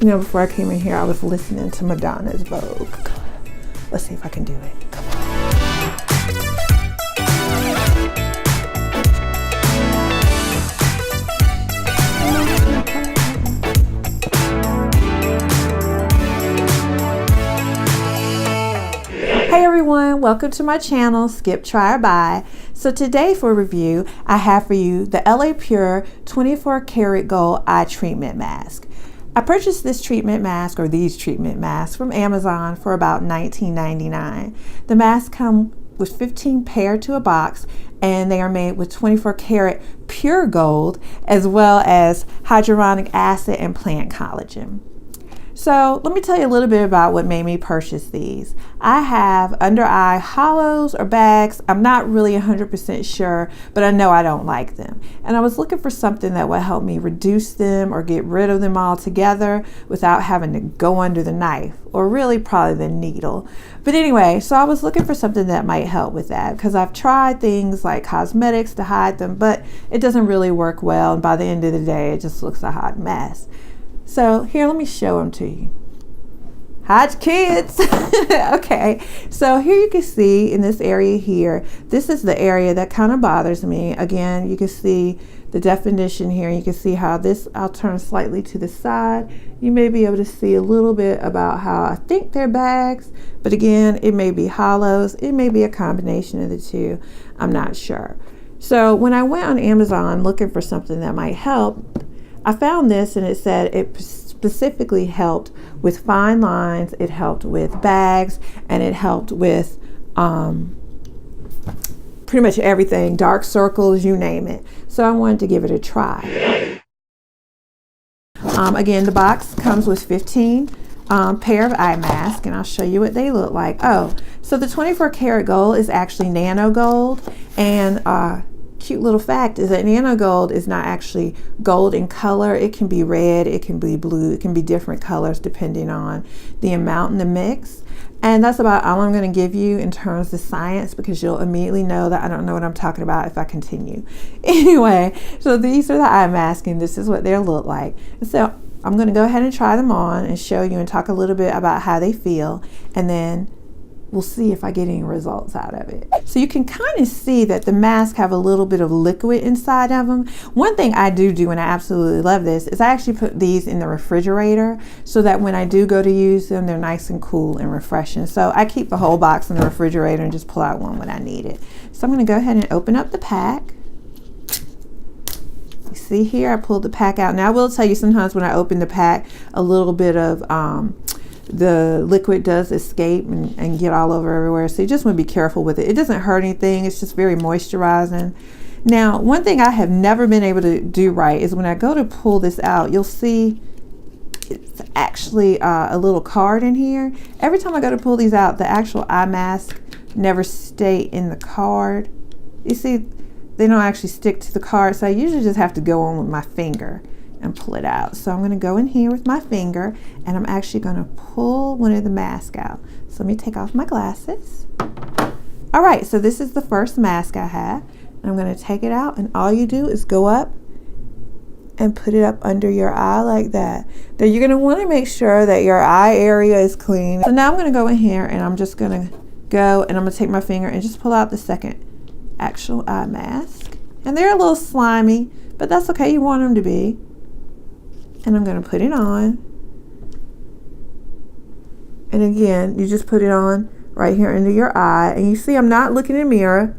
You know, before I came in here, I was listening to Madonna's Vogue. Let's see if I can do it. Come on. Hey everyone, welcome to my channel, Skip, Try, or Buy. So today for review, I have for you the LA Pure 24 Karat Gold Eye Treatment Mask. I purchased this treatment mask, or these treatment masks, from Amazon for about $19.99. The masks come with 15 paired to a box, and they are made with 24 karat pure gold, as well as hyaluronic acid and plant collagen. So let me tell you a little bit about what made me purchase these. I have under eye hollows or bags. I'm not really 100% sure, but I know I don't like them. And I was looking for something that would help me reduce them or get rid of them altogether without having to go under the knife, or really probably the needle. But anyway, so I was looking for something that might help with that, because I've tried things like cosmetics to hide them, but it doesn't really work well. And by the end of the day, it just looks a hot mess. So here, let me show them to you. Hi, kids. Okay, so here you can see in this area here, this is the area that kind of bothers me. Again, you can see the definition here. You can see how this, I'll turn slightly to the side. You may be able to see a little bit about how I think they're bags, but again, it may be hollows. It may be a combination of the two. I'm not sure. So when I went on Amazon looking for something that might help, I found this, and it said it specifically helped with fine lines, it helped with bags, and it helped with pretty much everything, dark circles, you name it. So I wanted to give it a try. Again, the box comes with 15 pair of eye masks, and I'll show you what they look like. Oh, so the 24 karat gold is actually nano gold, and cute little fact is that nano gold is not actually gold in color. It can be red, it can be blue, it can be different colors depending on the amount in the mix. And that's about all I'm going to give you in terms of science, because you'll immediately know that I don't know what I'm talking about if I continue. Anyway, so these are the eye masks, and this is what they look like. And so I'm going to go ahead and try them on and show you and talk a little bit about how they feel, and then we'll see if I get any results out of it. So you can kind of see that the masks have a little bit of liquid inside of them. One thing I do, and I absolutely love this, is I actually put these in the refrigerator so that when I do go to use them, they're nice and cool and refreshing. So I keep the whole box in the refrigerator and just pull out one when I need it. So I'm gonna go ahead and open up the pack. You see here, I pulled the pack out. Now I will tell you, sometimes when I open the pack, a little bit of the liquid does escape and get all over everywhere. So you just want to be careful with it. It doesn't hurt anything. It's just very moisturizing. Now, one thing I have never been able to do right is when I go to pull this out, you'll see it's actually a little card in here. Every time I go to pull these out, the actual eye mask never stay in the card. You see, they don't actually stick to the card. So I usually just have to go on with my finger and pull it out. So I'm going to go in here with my finger, and I'm actually going to pull one of the masks out. So let me take off my glasses. All right, so this is the first mask I have. I'm going to take it out, and all you do is go up and put it up under your eye like that. Now you're going to want to make sure that your eye area is clean. So now I'm going to go in here, and I'm just going to go, and I'm going to take my finger and just pull out the second actual eye mask. And they're a little slimy, but that's okay. You want them to be. And I'm going to put it on. And again, you just put it on right here under your eye. And you see I'm not looking in the mirror,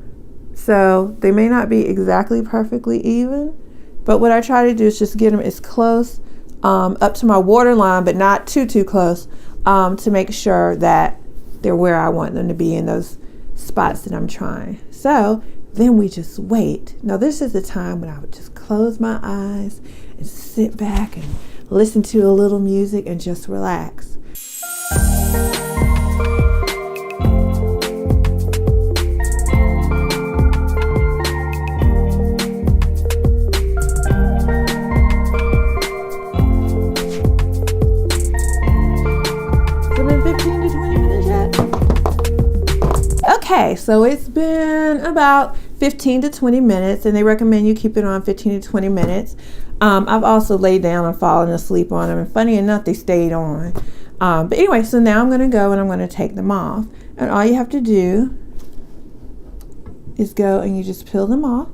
so they may not be exactly perfectly even. But what I try to do is just get them as close up to my waterline, but not too close, to make sure that they're where I want them to be in those spots that I'm trying. So then we just wait. Now this is the time when I would just close my eyes and sit back and listen to a little music and just relax. Okay, so it's been about 15 to 20 minutes, and they recommend you keep it on 15 to 20 minutes. I've also laid down and fallen asleep on them, and funny enough, they stayed on. But anyway, so now I'm going to go and I'm going to take them off. And all you have to do is go and you just peel them off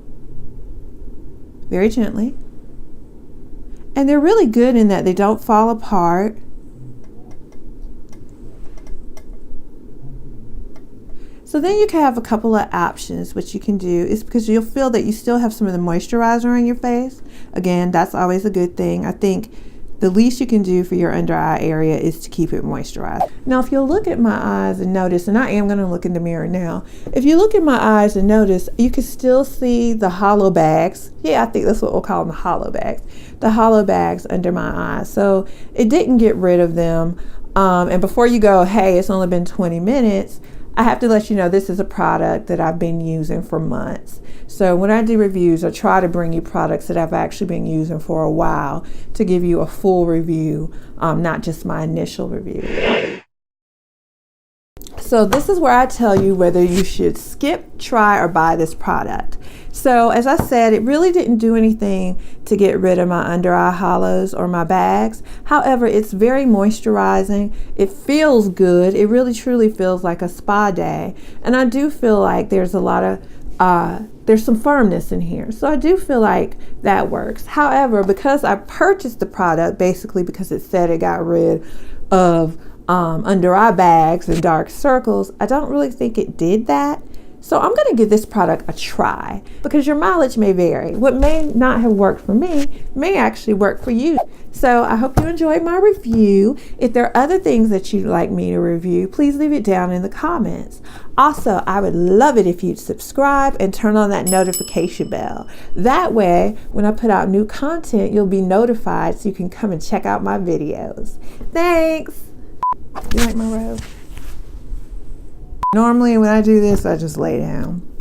very gently. And they're really good in that they don't fall apart. So then you can have a couple of options. What you can do is, because you'll feel that you still have some of the moisturizer on your face. Again, that's always a good thing. I think the least you can do for your under eye area is to keep it moisturized. Now, if you'll look at my eyes and notice, and I am going to look in the mirror now. If you look at my eyes and notice, you can still see the hollow bags. Yeah, I think that's what we'll call them, the hollow bags. The hollow bags under my eyes. So it didn't get rid of them. And before you go, hey, it's only been 20 minutes, I have to let you know this is a product that I've been using for months. So when I do reviews, I try to bring you products that I've actually been using for a while to give you a full review, not just my initial review. So this is where I tell you whether you should skip, try, or buy this product. So as I said, it really didn't do anything to get rid of my under eye hollows or my bags. However, it's very moisturizing. It feels good. It really truly feels like a spa day. And I do feel like there's a lot of, there's some firmness in here. So I do feel like that works. However, because I purchased the product basically because it said it got rid of under eye bags and dark circles, I don't really think it did that. So I'm going to give this product a try because your mileage may vary. What may not have worked for me may actually work for you. So I hope you enjoyed my review. If there are other things that you'd like me to review, please leave it down in the comments. Also, I would love it if you'd subscribe and turn on that notification bell. That way, when I put out new content, you'll be notified so you can come and check out my videos. Thanks. You like my robe? Normally when I do this, I just lay down.